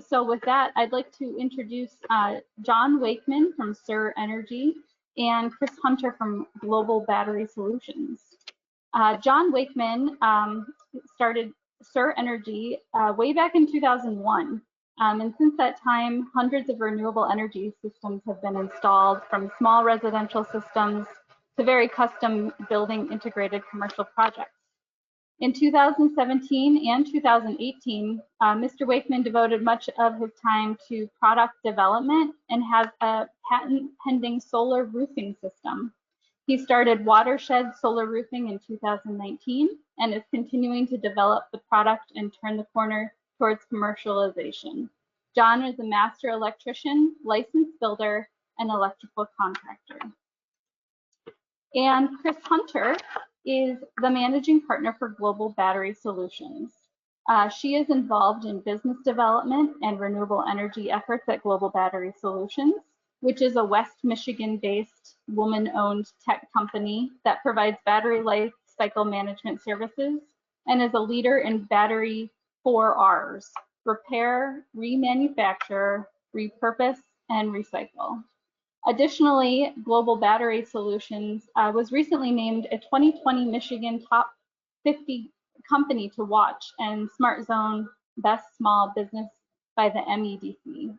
So with that, I'd like to introduce John Wakeman from SIR Energy and Kris Hunter from Global Battery Solutions. John Wakeman started SIR Energy way back in 2001. And since that time, hundreds of renewable energy systems have been installed, from small residential systems to very custom building integrated commercial projects. In 2017 and 2018, Mr. Wakeman devoted much of his time to product development and has a patent pending solar roofing system. He started Watershed Solar Roofing in 2019 and is continuing to develop the product and turn the corner towards commercialization. John is a master electrician, licensed builder, and electrical contractor. And Kris Hunter is the managing partner for Global Battery Solutions. She is involved in business development and renewable energy efforts at Global Battery Solutions, which is a West Michigan-based woman-owned tech company that provides battery life cycle management services and is a leader in battery 4Rs: repair, remanufacture, repurpose, and recycle. Additionally, Global Battery Solutions was recently named a 2020 Michigan Top 50 Company to Watch and Smart Zone Best Small Business by the MEDC.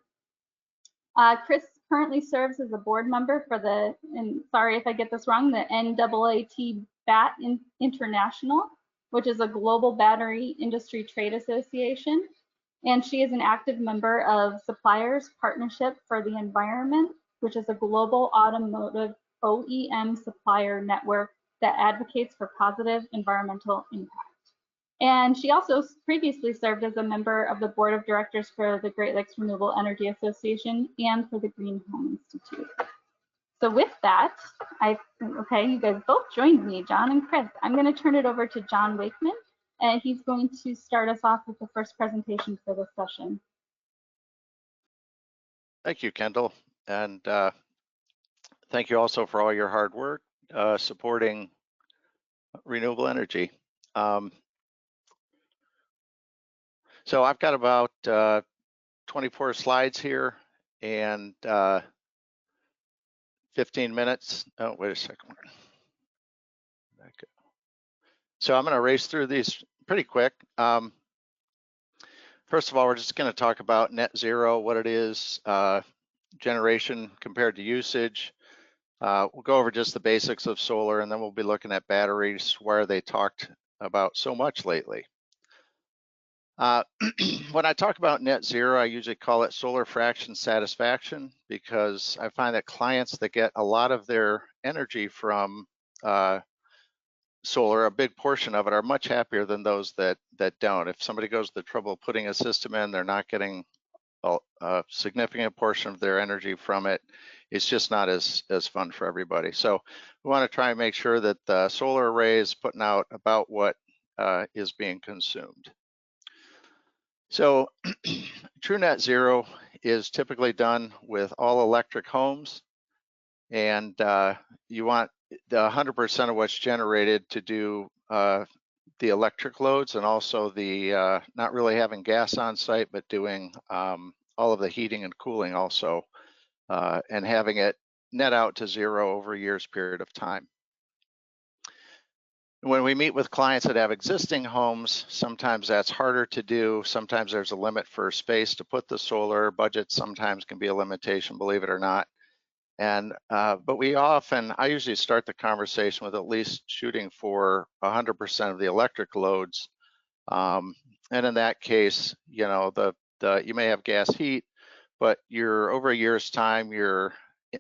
Kris currently serves as a board member for the, and sorry if I get this wrong, the NAAT BAT International, which is a global battery industry trade association. And she is an active member of Suppliers Partnership for the Environment, which is a global automotive OEM supplier network that advocates for positive environmental impact. And she also previously served as a member of the board of directors for the Great Lakes Renewable Energy Association and for the Green Home Institute. So with that, okay, you guys both joined me, John and Kris. I'm going to turn it over to John Wakeman, and he's going to start us off with the first presentation for this session. Thank you, Kendal. And thank you also for all your hard work supporting renewable energy. So I've got about 24 slides here and 15 minutes. Oh, wait a second. So I'm going to race through these pretty quick. First of all, we're just going to talk about net zero, what it is, generation compared to usage. We'll go over just the basics of solar, and then we'll be looking at batteries, where they talked about so much lately. When I talk about net zero, I usually call it solar fraction satisfaction, because I find that clients that get a lot of their energy from solar, a big portion of it, are much happier than those that don't. If somebody goes to the trouble of putting a system in, they're not getting a significant portion of their energy from it. It's just not as fun for everybody. So we want to try and make sure that the solar array is putting out about what is being consumed. So true net zero is typically done with all electric homes, and you want the 100% of what's generated to do the electric loads, and also the not really having gas on site, but doing all of the heating and cooling also, and having it net out to zero over a year's period of time. When we meet with clients that have existing homes, sometimes that's harder to do. Sometimes there's a limit for space to put the solar. Budget sometimes can be a limitation, believe it or not. And but I usually start the conversation with at least shooting for 100% of the electric loads. And in that case, you know, you may have gas heat, but over a year's time, your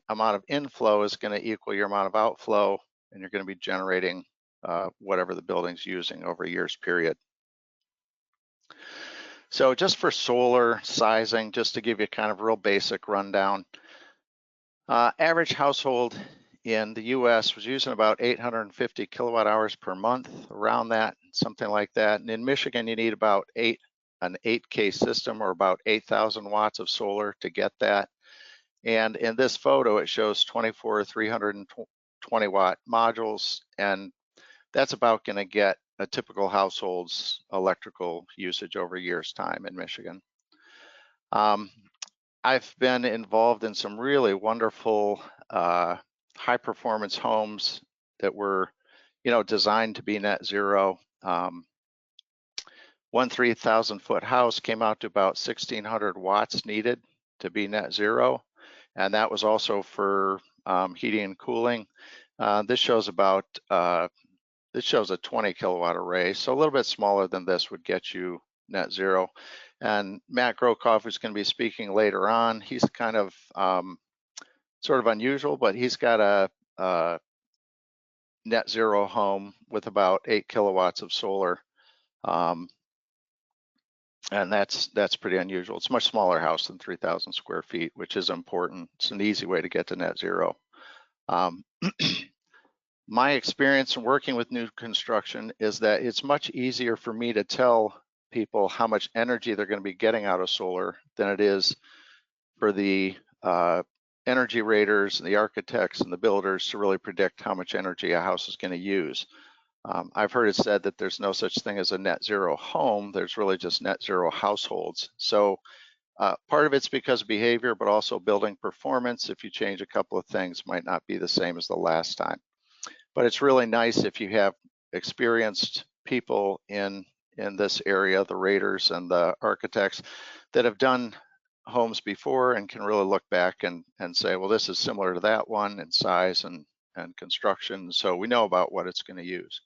amount of inflow is going to equal your amount of outflow, and you're going to be generating whatever the building's using over a year's period. So just for solar sizing, just to give you kind of a real basic rundown, average household in the US was using about 850 kilowatt hours per month, around that, something like that. And in Michigan, you need about an 8K system, or about 8,000 watts of solar to get that. And in this photo, it shows 24 320 watt modules, and that's about going to get a typical household's electrical usage over a year's time in Michigan. I've been involved in some really wonderful high performance homes that were, designed to be net zero. One 3,000-foot house came out to about 1,600 watts needed to be net zero, and that was also for heating and cooling. This shows a 20 kilowatt array, so a little bit smaller than this would get you net zero. And Matt Grokoff, who's going to be speaking later on, he's kind of sort of unusual, but he's got a net zero home with about 8 kilowatts of solar. And that's pretty unusual. It's a much smaller house than 3,000 square feet, which is important. It's an easy way to get to net zero. My experience in working with new construction is that it's much easier for me to tell people how much energy they're going to be getting out of solar than it is for the energy raters and the architects and the builders to really predict how much energy a house is going to use. I've heard it said that there's no such thing as a net zero home. There's really just net zero households. So part of it's because of behavior, but also building performance. If you change a couple of things, might not be the same as the last time. But it's really nice if you have experienced people in this area, the raters and the architects that have done homes before and can really look back and say, well, this is similar to that one in size and construction. So we know about what it's going to use.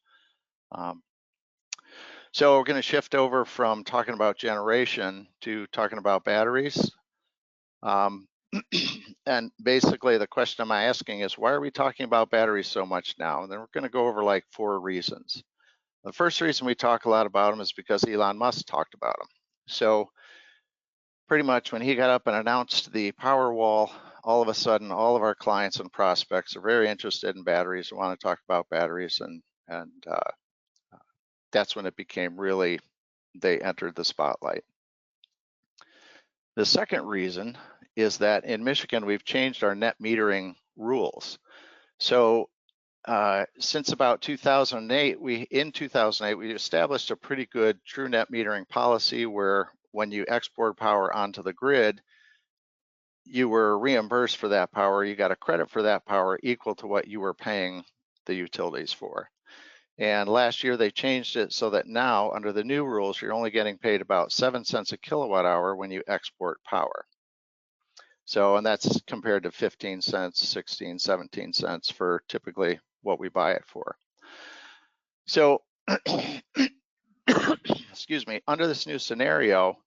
So we're going to shift over from talking about generation to talking about batteries. And basically the question I'm asking is, why are we talking about batteries so much now? And then we're going to go over like 4 reasons. The first reason we talk a lot about them is because Elon Musk talked about them. So pretty much when he got up and announced the Powerwall, all of a sudden all of our clients and prospects are very interested in batteries and want to talk about batteries, and that's when it became really, they entered the spotlight. The second reason is that in Michigan, we've changed our net metering rules. So since about 2008, we established a pretty good true net metering policy where when you export power onto the grid, you were reimbursed for that power. You got a credit for that power equal to what you were paying the utilities for. And last year they changed it so that now under the new rules, you're only getting paid about 7 cents a kilowatt hour when you export power. So, and that's compared to 15 cents, 16, 17 cents for typically what we buy it for. So, excuse me, under this new scenario,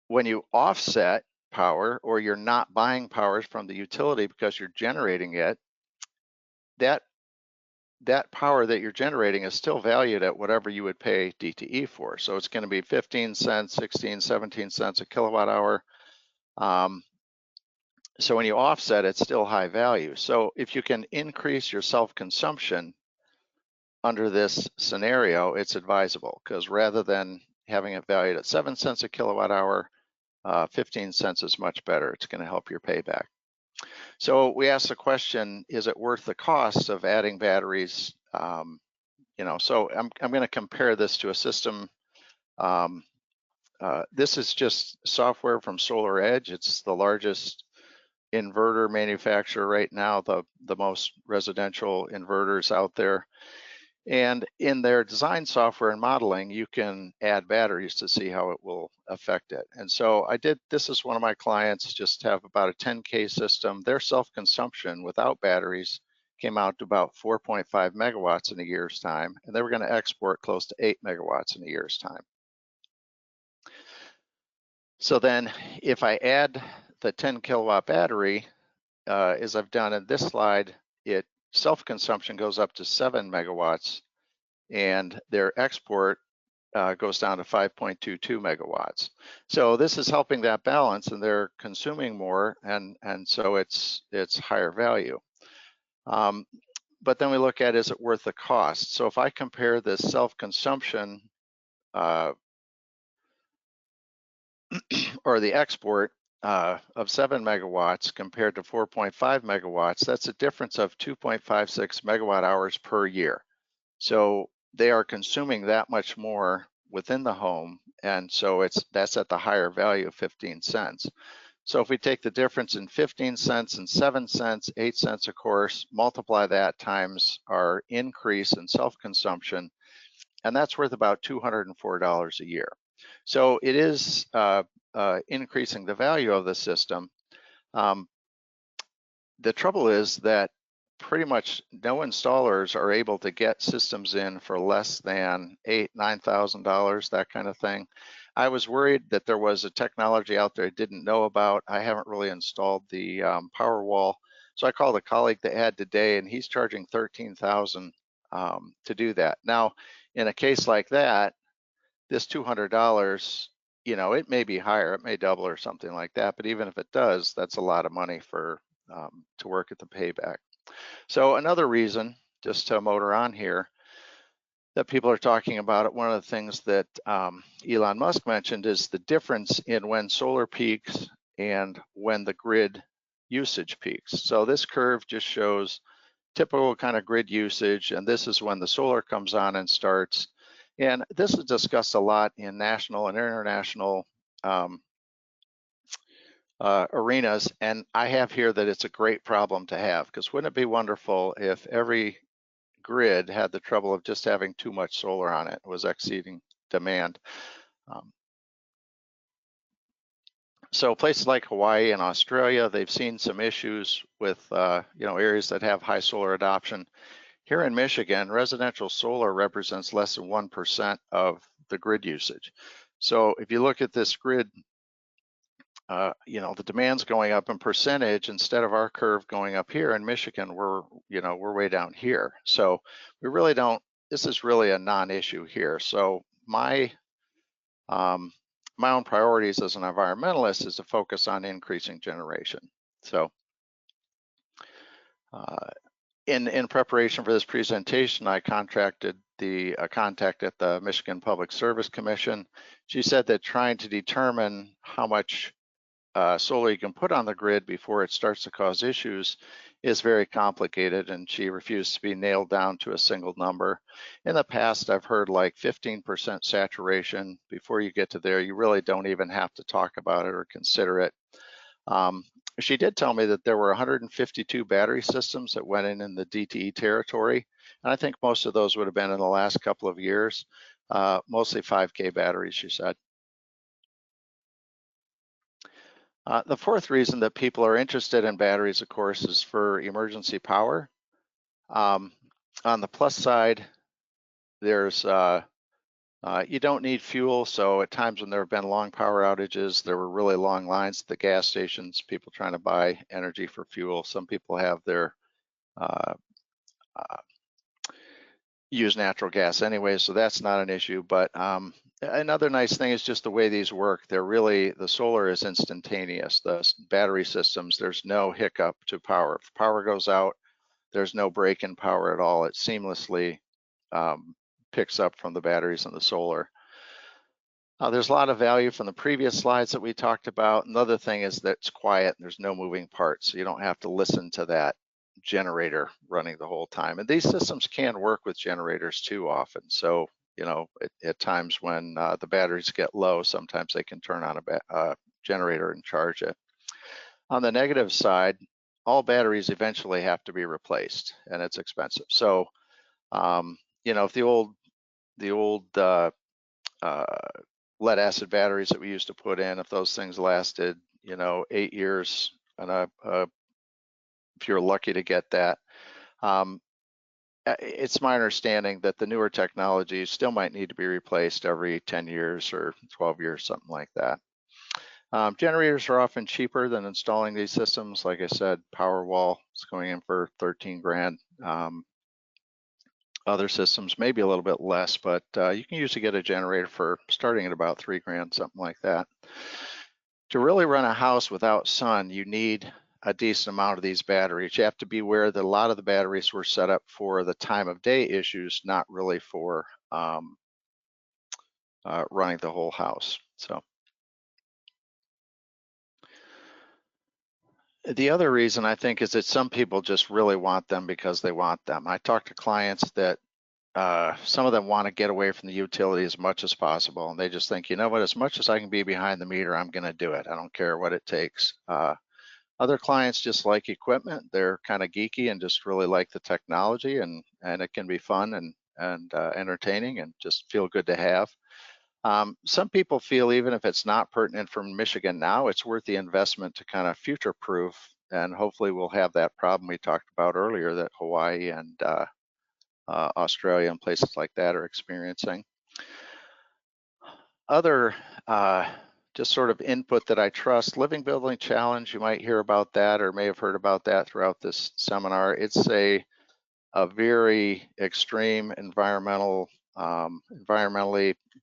when you offset power or you're not buying power from the utility because you're generating it, that power that you're generating is still valued at whatever you would pay DTE for. So it's going to be 15 cents, 16, 17 cents a kilowatt hour. So when you offset, it's still high value. So if you can increase your self-consumption under this scenario, it's advisable, because rather than having it valued at 7 cents a kilowatt hour, 15 cents is much better. It's going to help your payback. So we asked the question, is it worth the cost of adding batteries? So I'm going to compare this to a system. This is just software from Solar Edge. It's the largest inverter manufacturer right now, the most residential inverters out there. And in their design software and modeling, you can add batteries to see how it will affect it. And so this is one of my clients, just have about a 10K system. Their self-consumption without batteries came out to about 4.5 megawatts in a year's time, and they were going to export close to 8 megawatts in a year's time. So then if I add the 10 kilowatt battery, as I've done in this slide, self-consumption goes up to 7 megawatts, and their export goes down to 5.22 megawatts. So this is helping that balance, and they're consuming more, and so it's higher value. But then we look at, is it worth the cost? So if I compare the self-consumption or the export of 7 megawatts compared to 4.5 megawatts, that's a difference of 2.56 megawatt hours per year. So they are consuming that much more within the home, And so that's at the higher value of 15 cents. So if we take the difference in 15 cents and 7 cents, 8 cents of course, multiply that times our increase in self-consumption, and that's worth about $204 a year. So it is increasing the value of the system. The trouble is that pretty much no installers are able to get systems in for less than $8,000–9,000, that kind of thing. I was worried that there was a technology out there I didn't know about. I haven't really installed the Powerwall, so I called a colleague that had today, and he's charging $13,000 to do that. Now, in a case like that, this $200, you know, it may be higher, it may double or something like that, but even if it does, that's a lot of money for to work at the payback. So another reason, just to motor on here, that people are talking about it, one of the things that Elon Musk mentioned is the difference in when solar peaks and when the grid usage peaks. So this curve just shows typical kind of grid usage, and this is when the solar comes on and starts. And this is discussed a lot in national and international arenas, and I have here that it's a great problem to have, because wouldn't it be wonderful if every grid had the trouble of just having too much solar on it, was exceeding demand. So places like Hawaii and Australia, they've seen some issues with you know, areas that have high solar adoption. Here in Michigan, residential solar represents less than 1% of the grid usage. So if you look at this grid, you know, the demand's going up in percentage instead of our curve going up here in Michigan, we're way down here. So we really don't, this is really a non-issue here. So my own priorities as an environmentalist is to focus on increasing generation. So in preparation for this presentation, I contacted the contact at the Michigan Public Service Commission. She said that trying to determine how much solar you can put on the grid before it starts to cause issues is very complicated, and she refused to be nailed down to a single number. In the past, I've heard like 15% saturation. Before you get to there, you really don't even have to talk about it or consider it. She did tell me that there were 152 battery systems that went in the DTE territory, and I think most of those would have been in the last couple of years, mostly 5K batteries, she said. The fourth reason that people are interested in batteries, of course, is for emergency power. On the plus side, there's you don't need fuel, so at times when there have been long power outages, there were really long lines at the gas stations, people trying to buy energy for fuel. Some people have their use natural gas anyway, so that's not an issue. But another nice thing is just the way these work. They're really, the solar is instantaneous. The battery systems, there's no hiccup to power. If power goes out, there's no break in power at all. It seamlessly picks up from the batteries and the solar. There's a lot of value from the previous slides that we talked about. Another thing is that it's quiet and there's no moving parts, so you don't have to listen to that generator running the whole time. And these systems can work with generators too often. So, you know, at times when the batteries get low, sometimes they can turn on a generator and charge it. On the negative side, all batteries eventually have to be replaced, and it's expensive. So, you know, if the old lead acid batteries that we used to put in, if those things lasted, you know, 8 years, and if you're lucky to get that, it's my understanding that the newer technologies still might need to be replaced every 10 years or 12 years, something like that. Generators are often cheaper than installing these systems. Like I said, Powerwall is going in for 13 grand. Other systems maybe a little bit less, but you can usually get a generator for starting at about 3 grand, something like that. To really run a house without sun, you need a decent amount of these batteries. You have to be aware that a lot of the batteries were set up for the time of day issues, not really for running the whole house. So the other reason I think is that some people just really want them because they want them. I talk to clients that some of them want to get away from the utility as much as possible, and they just think, you know what, as much as I can be behind the meter, I'm going to do it. I don't care what it takes. Other clients just like equipment. They're kind of geeky and just really like the technology, and it can be fun and entertaining and just feel good to have. Some people feel even if it's not pertinent from Michigan now, it's worth the investment to kind of future-proof, and hopefully we'll have that problem we talked about earlier that Hawaii and Australia and places like that are experiencing. Other just sort of input that I trust, Living Building Challenge, you might hear about that or may have heard about that throughout this seminar. It's a very extreme environmentally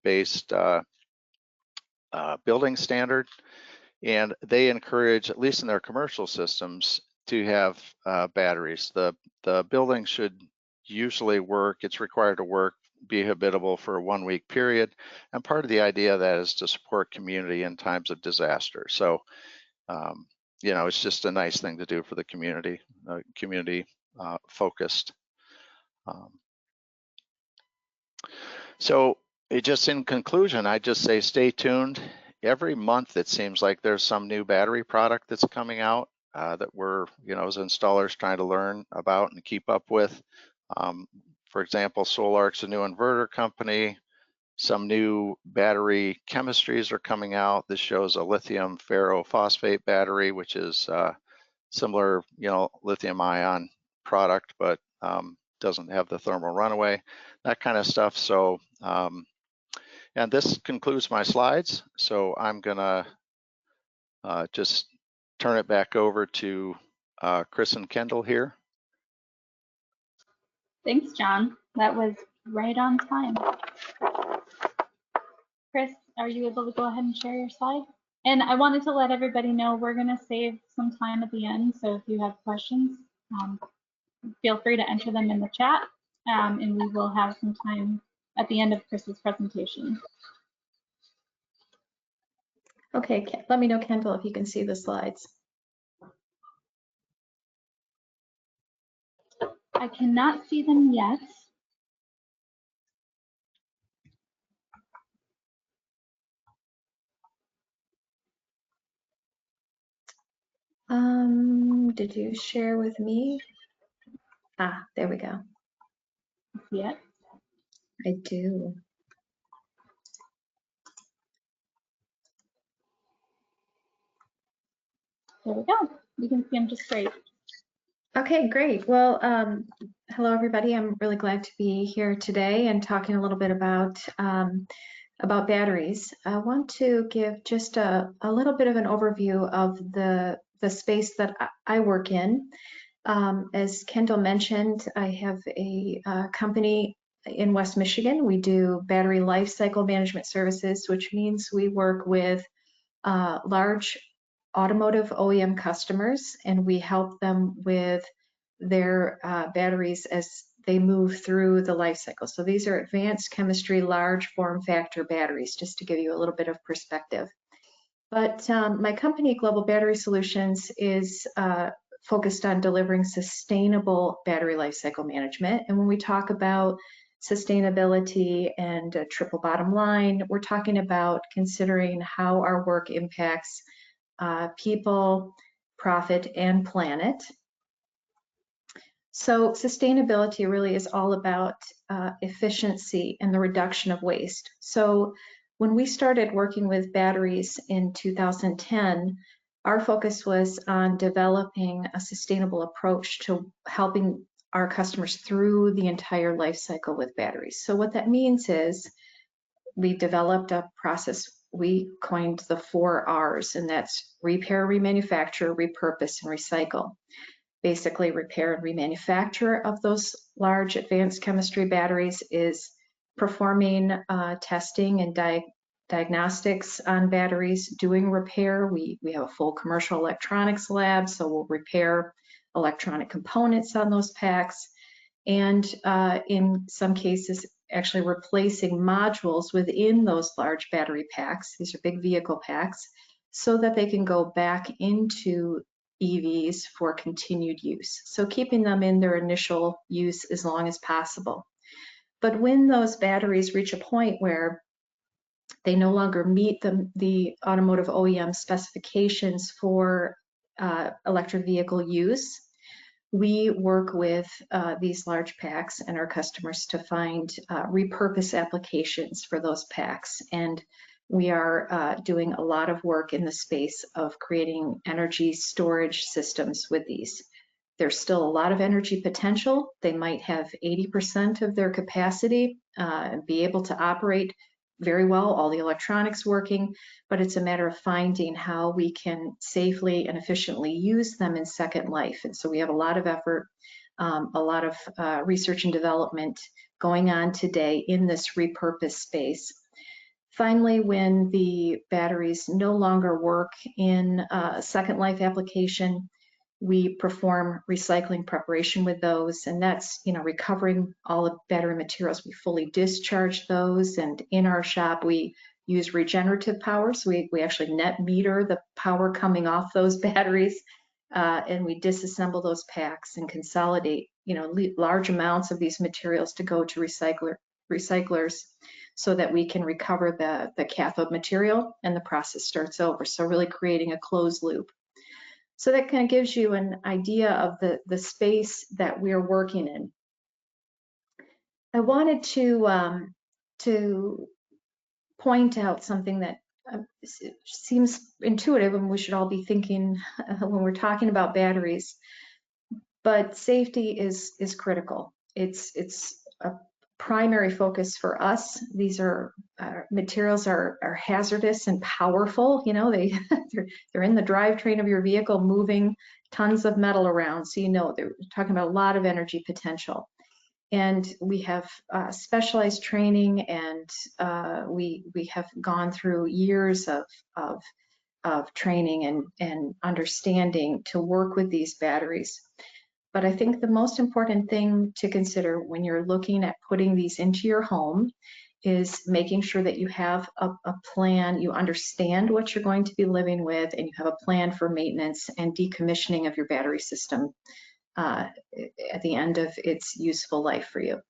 based building standard, and they encourage, at least in their commercial systems, to have batteries. The building should usually work, it's required to work, be habitable for a 1 week period, and part of the idea of that is to support community in times of disaster. So you know, it's just a nice thing to do for the community, focused. So just in conclusion, I just say stay tuned. Every month it seems like there's some new battery product that's coming out that we're, you know, as installers trying to learn about and keep up with. For example, SolarC's a new inverter company. Some new battery chemistries are coming out. This shows a lithium ferrophosphate battery, which is similar, you know, lithium ion product, but doesn't have the thermal runaway, that kind of stuff. So, and this concludes my slides. So I'm gonna just turn it back over to Kris and Kendal here. Thanks, John. That was right on time. Kris, are you able to go ahead and share your slide? And I wanted to let everybody know we're going to save some time at the end. So if you have questions, feel free to enter them in the chat, and we will have some time at the end of Kris's presentation. Okay, let me know, Kendal, if you can see the slides. I cannot see them yet. Did you share with me? Ah, there we go. Yet. I do. There we go. You can see them just great. Okay, great. Well, hello everybody. I'm really glad to be here today and talking a little bit about batteries. I want to give just a little bit of an overview of the space that I work in. As Kendal mentioned, I have a company in West Michigan. We do battery life cycle management services, which means we work with large automotive OEM customers, and we help them with their batteries as they move through the life cycle. So these are advanced chemistry, large form factor batteries, just to give you a little bit of perspective. But my company, Global Battery Solutions, is focused on delivering sustainable battery life cycle management. And when we talk about sustainability and a triple bottom line, we're talking about considering how our work impacts people, profit, and planet. So sustainability really is all about efficiency and the reduction of waste. So when we started working with batteries in 2010, our focus was on developing a sustainable approach to helping our customers through the entire life cycle with batteries. So what that means is we developed a process we coined the 4 R's, and that's repair, remanufacture, repurpose, and recycle. Basically, repair and remanufacture of those large advanced chemistry batteries is performing testing and diagnostics on batteries, doing repair. We have a full commercial electronics lab, so we'll repair electronic components on those packs, and in some cases, actually replacing modules within those large battery packs. These are big vehicle packs, so that they can go back into EVs for continued use. So keeping them in their initial use as long as possible. But when those batteries reach a point where they no longer meet the automotive OEM specifications for electric vehicle use, we work with these large packs and our customers to find repurpose applications for those packs. And we are doing a lot of work in the space of creating energy storage systems with these. There's still a lot of energy potential. They might have 80% of their capacity and be able to operate very well, all the electronics working, but it's a matter of finding how we can safely and efficiently use them in second life. And so we have a lot of effort, a lot of research and development going on today in this repurpose space. Finally, when the batteries no longer work in a second life application, we perform recycling preparation with those, and that's, you know, recovering all the battery materials. We fully discharge those, and in our shop we use regenerative power, so we actually net meter the power coming off those batteries, and we disassemble those packs and consolidate, you know, large amounts of these materials to go to recyclers so that we can recover the cathode material and the process starts over. So really creating a closed loop. So that kind of gives you an idea of the space that we're working in. I wanted to point out something that seems intuitive and we should all be thinking when we're talking about batteries, but safety is critical. It's a primary focus for us. These are materials are hazardous and powerful. You know, they're in the drivetrain of your vehicle, moving tons of metal around. So you know they're talking about a lot of energy potential. And we have specialized training, and we have gone through years of training and understanding to work with these batteries. But I think the most important thing to consider when you're looking at putting these into your home is making sure that you have a plan, you understand what you're going to be living with, and you have a plan for maintenance and decommissioning of your battery system at the end of its useful life for you.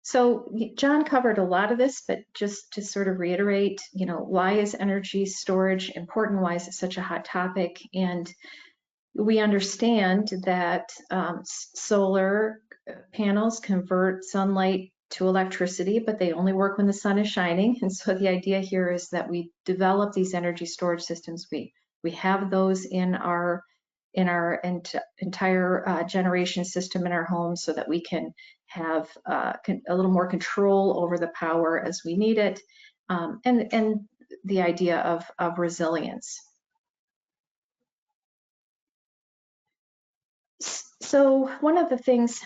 So John covered a lot of this, but just to sort of reiterate, you know, why is energy storage important? Why is it such a hot topic? And we understand that solar panels convert sunlight to electricity, but they only work when the sun is shining. And so the idea here is that we develop these energy storage systems. We have those in our entire generation system in our home so that we can have a little more control over the power as we need it, and the idea of resilience. So one of the things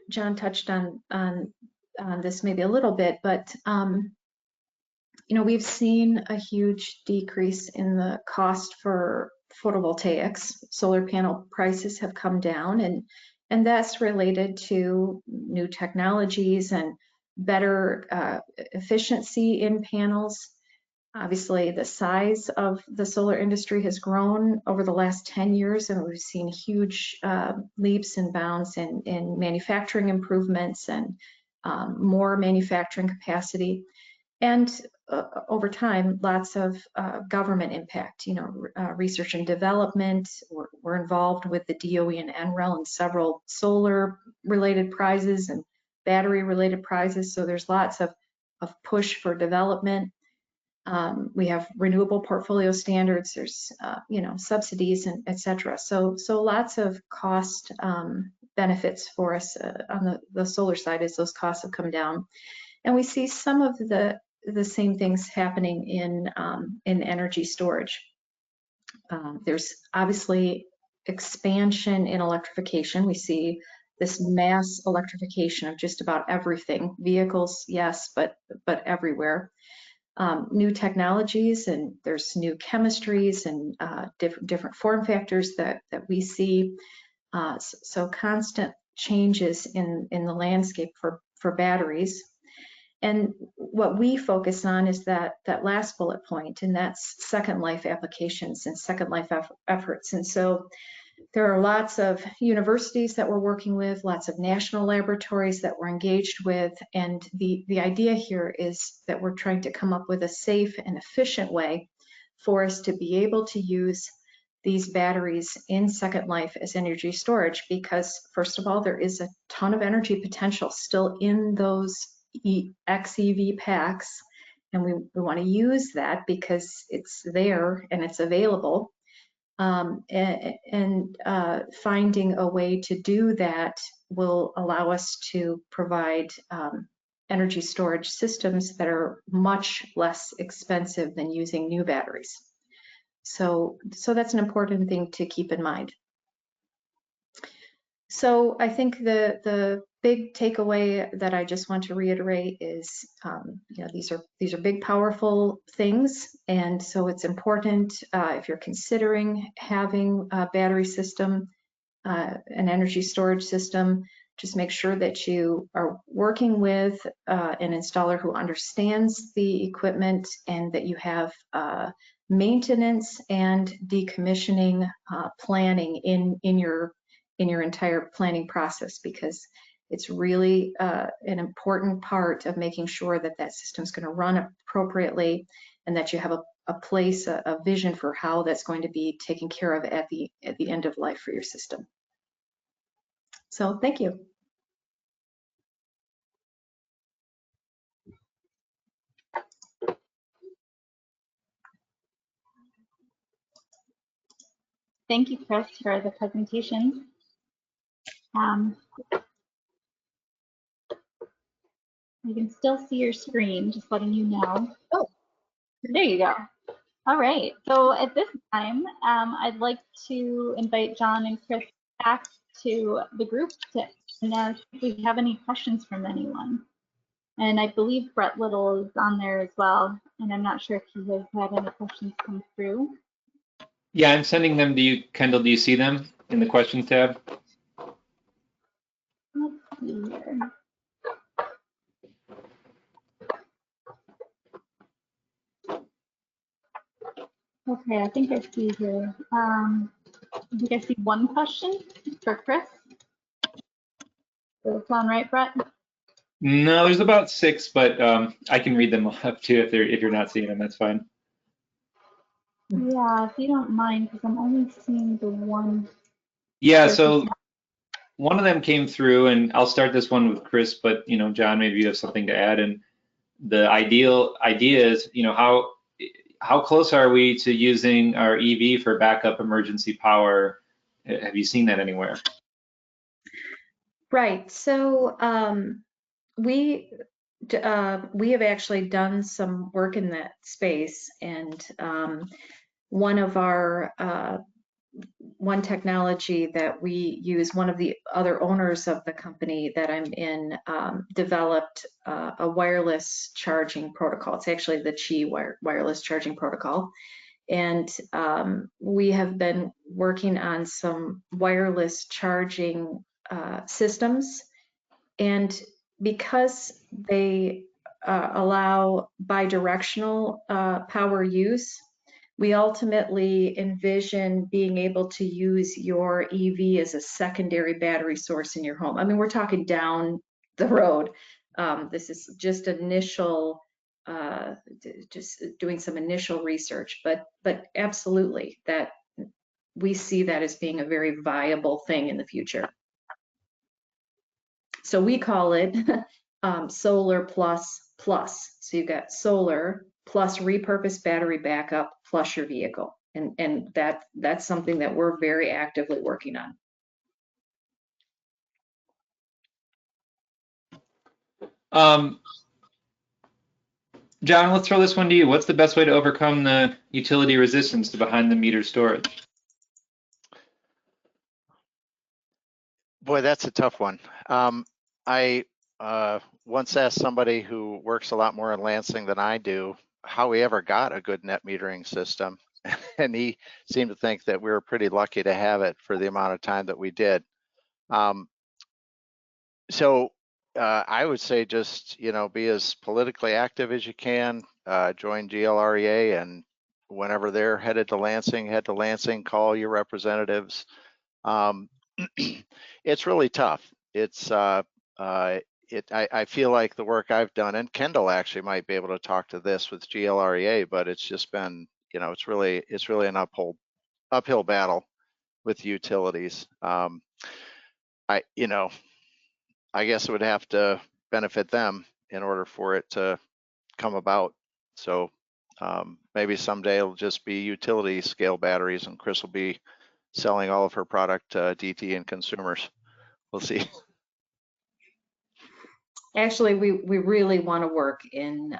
John touched on this maybe a little bit, but you know, we've seen a huge decrease in the cost for photovoltaics. Solar panel prices have come down, and that's related to new technologies and better efficiency in panels. Obviously, the size of the solar industry has grown over the last 10 years, and we've seen huge leaps and bounds in manufacturing improvements and more manufacturing capacity. And over time, lots of government impact, you know, research and development. We're involved with the DOE and NREL in several solar-related prizes and battery-related prizes, so there's lots of push for development. We have renewable portfolio standards, there's you know, subsidies and etc. So lots of cost benefits for us on the solar side as those costs have come down. And we see some of the same things happening in energy storage. There's obviously expansion in electrification. We see this mass electrification of just about everything. Vehicles, yes, but everywhere. New technologies, and there's new chemistries and different form factors that we see. So constant changes in the landscape for batteries. And what we focus on is that last bullet point, and that's second life applications and second life efforts. And so There are lots of universities that we're working with, lots of national laboratories that we're engaged with, and the idea here is that we're trying to come up with a safe and efficient way for us to be able to use these batteries in Second Life as energy storage, because first of all, there is a ton of energy potential still in those xEV packs, and we want to use that because it's there and it's available. Finding a way to do that will allow us to provide energy storage systems that are much less expensive than using new batteries. So that's an important thing to keep in mind. So I think the big takeaway that I just want to reiterate is, you know, these are big, powerful things, and so it's important if you're considering having a battery system, an energy storage system, just make sure that you are working with an installer who understands the equipment, and that you have maintenance and decommissioning planning in your entire planning process, because it's really an important part of making sure that that system is going to run appropriately, and that you have a place, a vision for how that's going to be taken care of at the end of life for your system. So thank you. Thank you, Kris, for the presentation. You can still see your screen, just letting you know. Oh, there you go. All right, so at this time, I'd like to invite John and Kris back to the group to see if we have any questions from anyone. And I believe Brett Little is on there as well, and I'm not sure if he has had any questions come through. Yeah, I'm sending them to you, Kendal. Do you see them in the questions tab? Let's see here. Okay, I think I see here. I think I see one question for Kris. Does that sound right, Brett? No, there's about 6, but I can read them up too if you're not seeing them. That's fine. Yeah, if you don't mind, because I'm only seeing the one. Yeah, so one of them came through, and I'll start this one with Kris, but you know, John, maybe you have something to add. And the idea is, you know, how close are we to using our EV for backup emergency power? Have you seen that anywhere? Right. So we have actually done some work in that space, and one of our one technology that we use, one of the other owners of the company that I'm in, developed a wireless charging protocol. It's actually the GLREA wireless charging protocol. And we have been working on some wireless charging systems. And because they allow bidirectional power use, we ultimately envision being able to use your EV as a secondary battery source in your home. I mean, we're talking down the road. This is just initial, just doing some initial research, but absolutely, that we see that as being a very viable thing in the future. So we call it solar plus plus. So you've got solar plus repurposed battery backup plus your vehicle. And that's something that we're very actively working on. John, let's throw this one to you. What's the best way to overcome the utility resistance to behind the meter storage? Boy, that's a tough one. I once asked somebody who works a lot more in Lansing than I do how he ever got a good net metering system. And he seemed to think that we were pretty lucky to have it for the amount of time that we did. So I would say just, you know, be as politically active as you can, join GLREA, and whenever they're headed to Lansing, head to Lansing, call your representatives. It's really tough. It's I feel like the work I've done, and Kendal actually might be able to talk to this with GLREA, but it's just been, it's really an uphill battle with utilities. I guess it would have to benefit them in order for it to come about. So maybe someday it'll just be utility scale batteries, and Kris will be selling all of her product to DT and consumers. We'll see. Actually, we really want to work in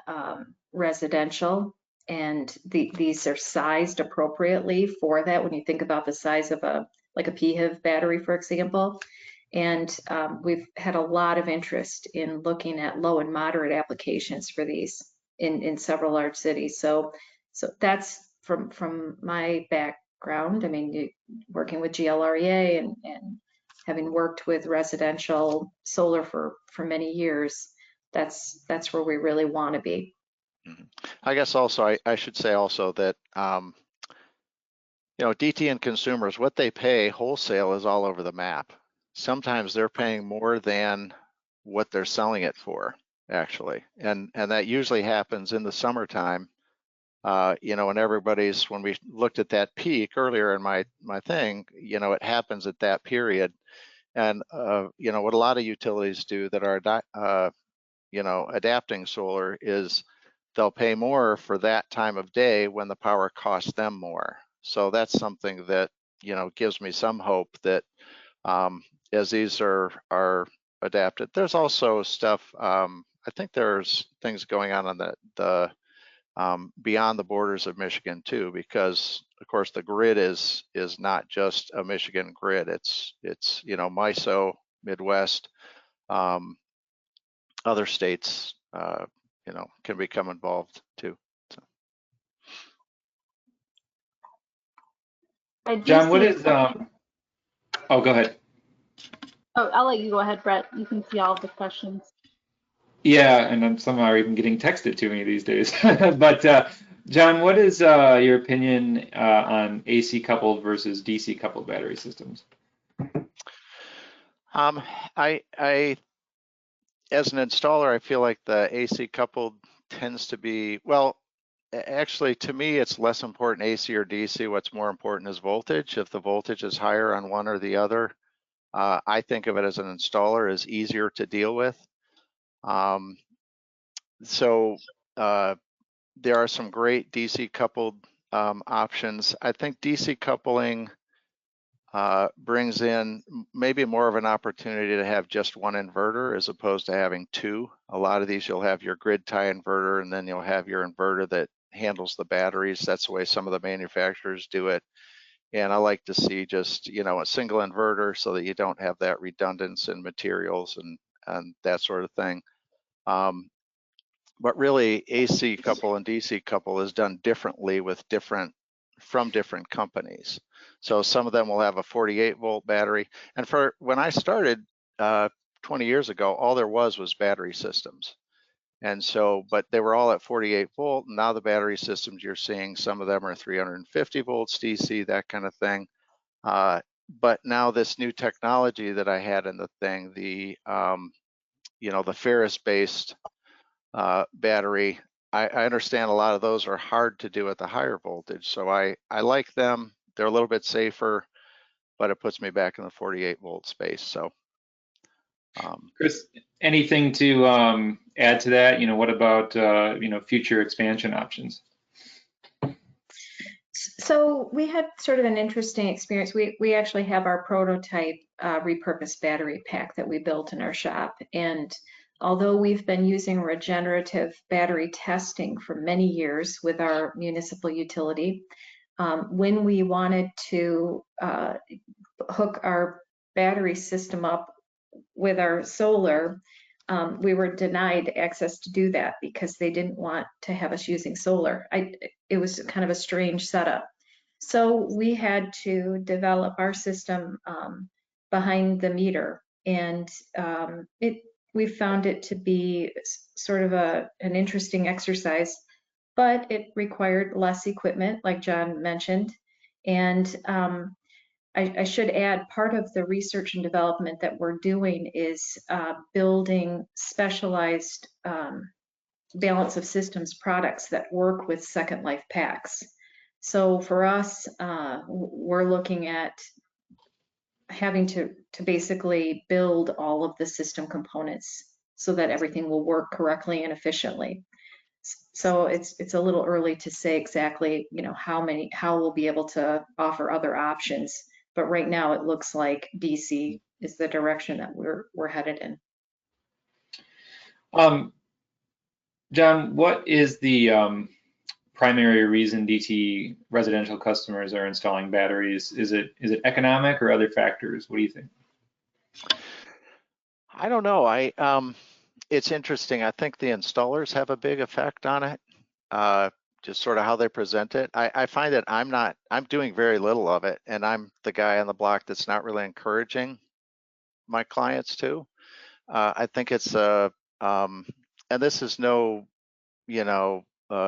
residential, and these are sized appropriately for that. When you think about the size of like a PHEV battery, for example, and we've had a lot of interest in looking at low and moderate applications for these in several large cities. So that's from my background. I mean, working with GLREA and having worked with residential solar for many years, that's where we really want to be. I guess also I should say also that DT and consumers, what they pay wholesale is all over the map. Sometimes they're paying more than what they're selling it for, actually, and that usually happens in the summertime. When we looked at that peak earlier in my thing, it happens at that period. And what a lot of utilities do that are adapting solar is they'll pay more for that time of day when the power costs them more. So that's something that gives me some hope that as these are adapted. There's also stuff. I think there's things going on the beyond the borders of Michigan too, because of course the grid is not just a Michigan grid. It's MISO, Midwest, other states can become involved too. So. John, what is oh, go ahead. Oh, I'll let you go ahead, Brett. You can see all of the questions. Yeah, and I'm somehow even getting texted to me these days. But John, what is your opinion on AC coupled versus DC coupled battery systems? I as an installer, I feel like the AC coupled tends to be, well, actually to me it's less important AC or DC. What's more important is voltage. If the voltage is higher on one or the other, I think of it as an installer as easier to deal with. There are some great DC coupled options. I think DC coupling brings in maybe more of an opportunity to have just one inverter as opposed to having two. A lot of these you'll have your grid tie inverter, and then you'll have your inverter that handles the batteries. That's the way some of the manufacturers do it. And I like to see just a single inverter so that you don't have that redundance in materials and that sort of thing. But really, AC couple and DC couple is done differently from different companies. So some of them will have a 48-volt battery. And for when I started 20 years ago, all there was battery systems. And so, but they were all at 48 volt. And now the battery systems you're seeing, some of them are 350 volts DC, that kind of thing. But now this new technology that I had in the thing, the ferrous-based battery, I understand a lot of those are hard to do at the higher voltage. So I like them. They're a little bit safer, but it puts me back in the 48 volt space. So, Kris, anything to add to that? What about future expansion options? So we had sort of an interesting experience. We actually have our prototype repurposed battery pack that we built in our shop, and although we've been using regenerative battery testing for many years with our municipal utility, when we wanted to hook our battery system up with our solar, we were denied access to do that because they didn't want to have us using solar. It was kind of a strange setup. So we had to develop our system behind the meter, and we found it to be sort of an interesting exercise, but it required less equipment, like John mentioned. And I should add, part of the research and development that we're doing is building specialized balance of systems products that work with second life packs. So for us, we're looking at having to basically build all of the system components so that everything will work correctly and efficiently. So it's a little early to say exactly, you know, how we'll be able to offer other options. But right now it looks like DC is the direction that we're headed in. John, what is the primary reason DTE residential customers are installing batteries? Is it economic or other factors? What do you think? I don't know. It's interesting. I think the installers have a big effect on it. Just sort of how they present it. I find that I'm doing very little of it, and I'm the guy on the block that's not really encouraging my clients to. I think it's and this is no, you know,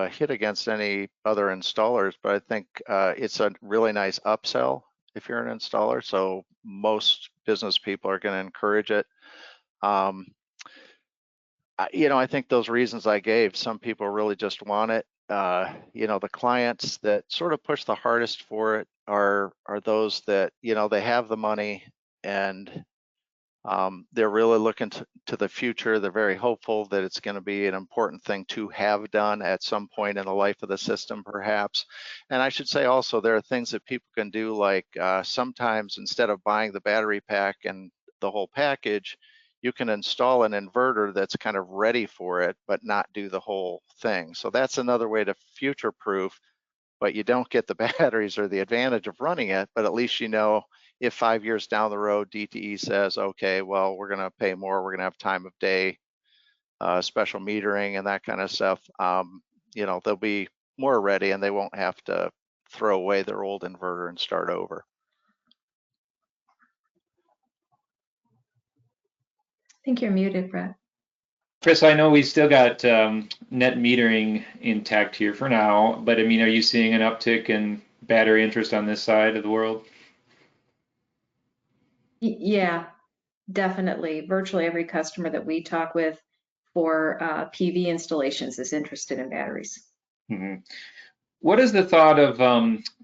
hit against any other installers, but I think it's a really nice upsell if you're an installer. So most business people are going to encourage it. You know, I think those reasons I gave, some people really just want it. You know, the clients that sort of push the hardest for it are those that, you know, they have the money and they're really looking to the future. They're very hopeful that it's going to be an important thing to have done at some point in the life of the system, perhaps. And I should say also, there are things that people can do, like sometimes instead of buying the battery pack and the whole package, you can install an inverter that's kind of ready for it, but not do the whole thing. So that's another way to future-proof, but you don't get the batteries or the advantage of running it, but at least you know if 5 years down the road, DTE says, okay, well, we're gonna pay more, we're gonna have time of day, special metering and that kind of stuff, you know, they'll be more ready and they won't have to throw away their old inverter and start over. I think you're muted, Brett. Kris, I know we still got net metering intact here for now, but I mean, are you seeing an uptick in battery interest on this side of the world? Yeah, definitely. Virtually every customer that we talk with for PV installations is interested in batteries. Mm-hmm. What is the thought of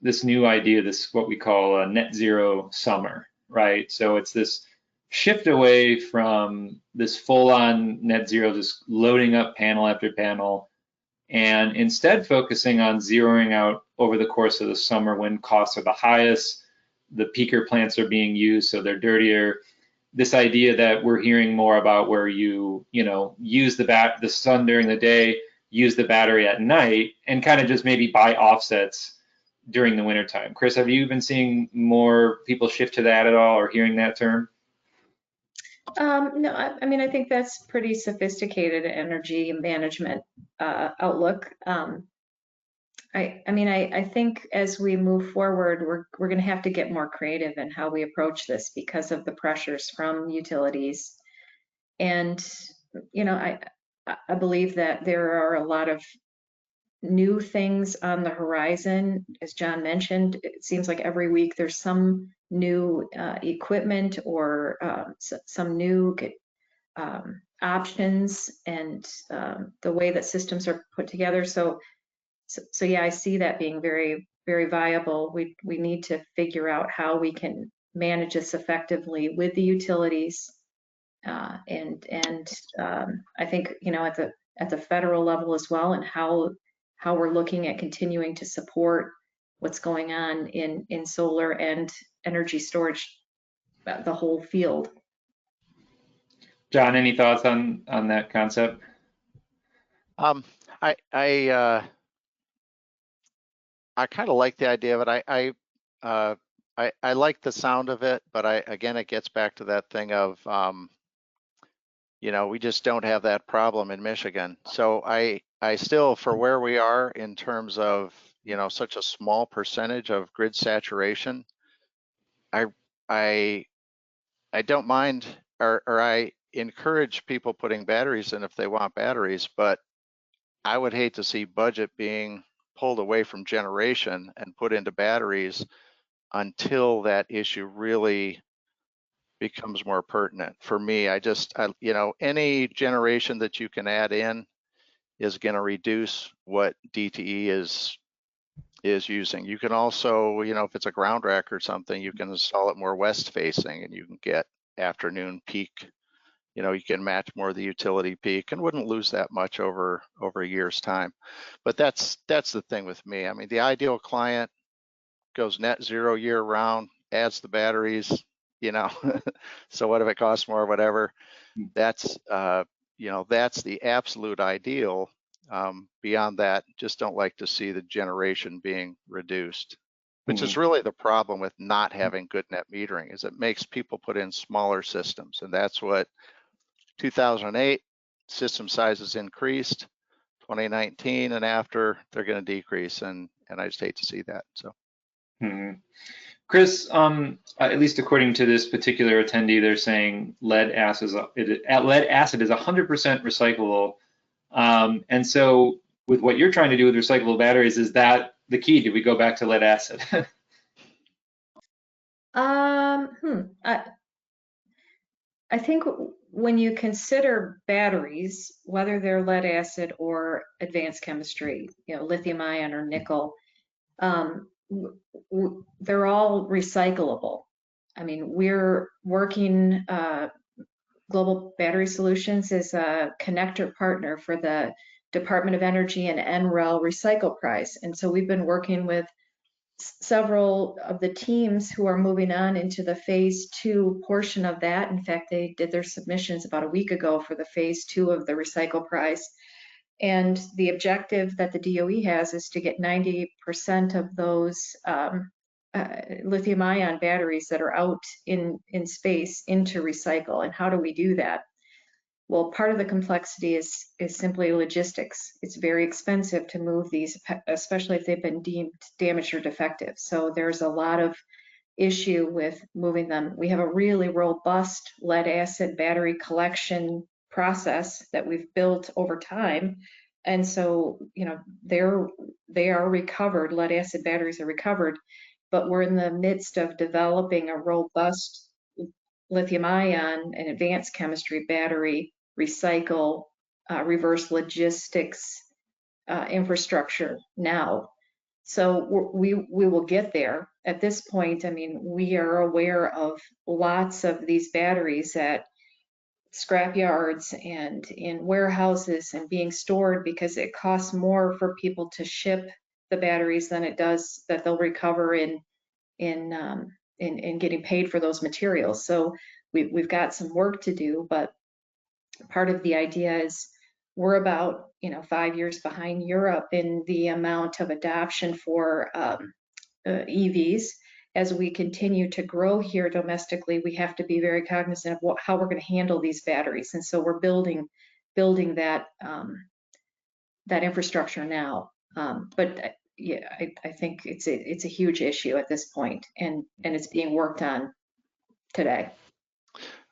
this new idea, this what we call a net zero summer, right? So it's this shift away from this full-on net zero, just loading up panel after panel, and instead focusing on zeroing out over the course of the summer when costs are the highest, the peaker plants are being used, so they're dirtier. This idea that we're hearing more about where you know, use the sun during the day, use the battery at night, and kind of just maybe buy offsets during the wintertime. Kris, have you been seeing more people shift to that at all, or hearing that term? No, I mean, I think that's pretty sophisticated energy management outlook. I think as we move forward, we're going to have to get more creative in how we approach this because of the pressures from utilities. And, you know, I believe that there are a lot of new things on the horizon. As John mentioned, it seems like every week there's some new equipment or some new options and the way that systems are put together. So yeah, I see that being very, very viable. We need to figure out how we can manage this effectively with the utilities, and I think, you know, at the federal level as well, and how we're looking at continuing to support what's going on in solar and energy storage, the whole field. John, any thoughts on that concept? I kind of like the idea of it. I like the sound of it, but again, it gets back to that thing of, you know, we just don't have that problem in Michigan. So I still, for where we are in terms of, you know, such a small percentage of grid saturation, I don't mind, or I encourage people putting batteries in if they want batteries, but I would hate to see budget being pulled away from generation and put into batteries until that issue really becomes more pertinent. For me, you know, any generation that you can add in is going to reduce what DTE is using. You can also, you know, if it's a ground rack or something, you can install it more west facing and you can get afternoon peak. You know, you can match more of the utility peak and wouldn't lose that much over a year's time. But that's the thing with me. I mean, the ideal client goes net zero year round, adds the batteries, you know, so what if it costs more, whatever. That's, you know, that's the absolute ideal. Beyond that, just don't like to see the generation being reduced, which is really the problem with not having good net metering, is it makes people put in smaller systems. And that's what 2008 system sizes increased, 2019 and after they're going to decrease. And I just hate to see that. So. Kris, at least according to this particular attendee, they're saying lead acid is 100% recyclable. And so with what you're trying to do with recyclable batteries, is that the key? Do we go back to lead acid? I think when you consider batteries, whether they're lead acid or advanced chemistry, you know, lithium ion or nickel, they're all recyclable. I mean, we're working, Global Battery Solutions is a connector partner for the Department of Energy and NREL Recycle Prize. And so we've been working with several of the teams who are moving on into the phase 2 portion of that. In fact, they did their submissions about a week ago for the phase 2 of the Recycle Prize. And the objective that the DOE has is to get 90% of those lithium ion batteries that are out in space into recycle. And how do we do that? Well, part of the complexity is simply logistics. It's very expensive to move these, especially if they've been deemed damaged or defective. So there's a lot of issue with moving them. We have a really robust lead acid battery collection process that we've built over time. And so, you know, they are recovered, lead acid batteries are recovered, but we're in the midst of developing a robust lithium ion and advanced chemistry battery recycle reverse logistics infrastructure now. So we will get there. At this point, I mean, we are aware of lots of these batteries at scrap yards and in warehouses and being stored because it costs more for people to ship the batteries than it does that they'll recover in getting paid for those materials. So we've got some work to do, but part of the idea is we're about 5 years behind Europe in the amount of adoption for EVs. As we continue to grow here domestically, we have to be very cognizant of how we're going to handle these batteries, and so we're building that that infrastructure now. But yeah, I think it's a huge issue at this point, and it's being worked on today.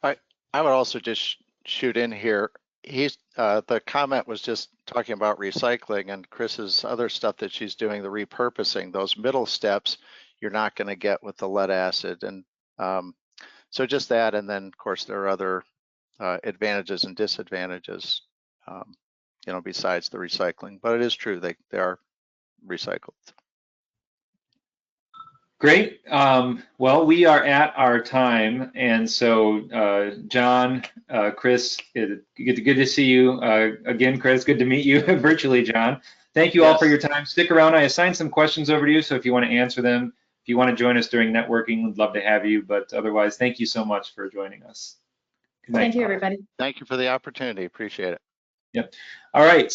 I would also just shoot in here. The comment was just talking about recycling, and Kris's other stuff that she's doing, the repurposing, those middle steps you're not going to get with the lead acid. And so just that, and then of course there are other advantages and disadvantages, besides the recycling, but it is true, they are recycled. Great. Well, we are at our time, and so John, Kris, good to see you again. Kris, good to meet you virtually, John. Thank you all for your time. Stick around. I assigned some questions over to you, so if you want to answer them, if you want to join us during networking, we'd love to have you. But otherwise, thank you so much for joining us. Good night. Thank you, everybody. Thank you for the opportunity. Appreciate it. Yep. All right.